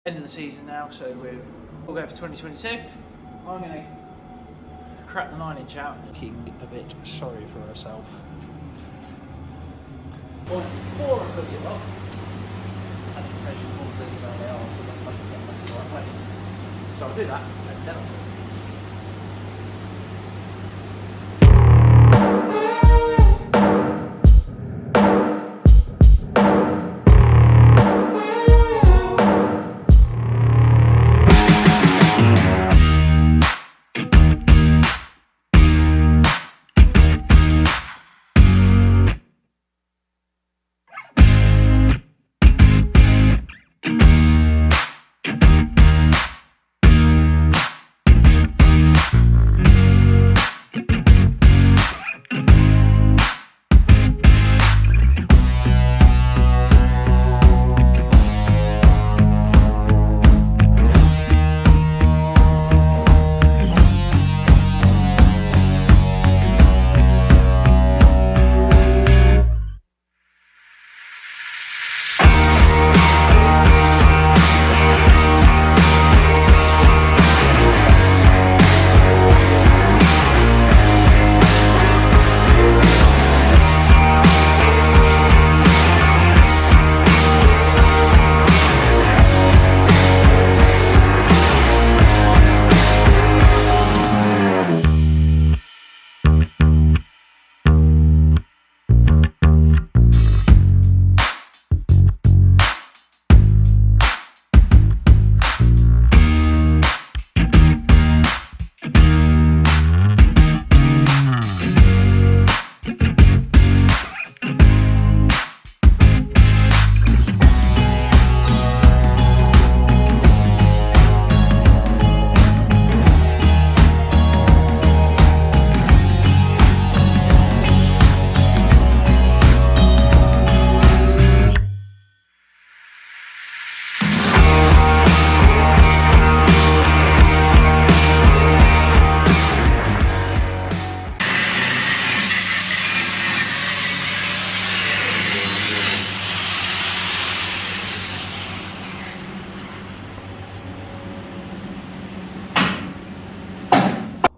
End of the season now, so we'll go for 2022. I'm going to crack the 9-inch out. Looking a bit sorry for herself. Well, before I put it up, I need to measure the balls really where they are so that I can get back to the right place. So I'll do that, and then I'll do it.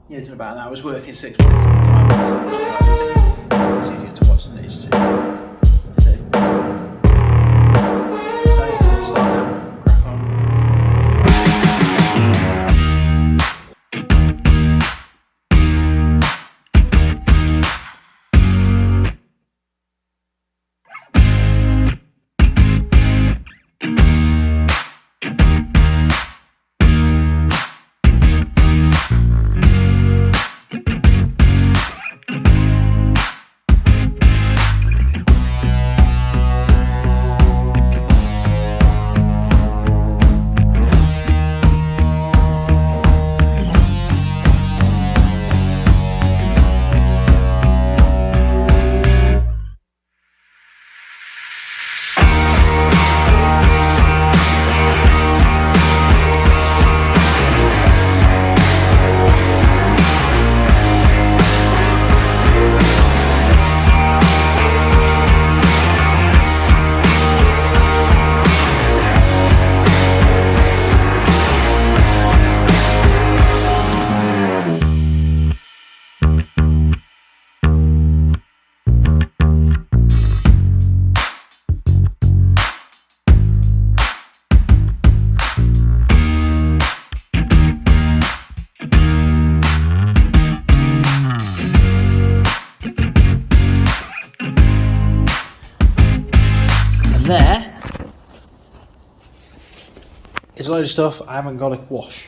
Yeah, it's about an hour's work in 6 minutes at a time, so it's quite easy. It's easier to watch than it is to do. So, let's start now, crack on. There is a load of stuff I haven't got to wash.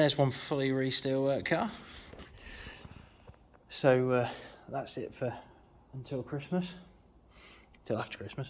there's one fully re-steelwork car. So that's it for until Christmas, till after Christmas.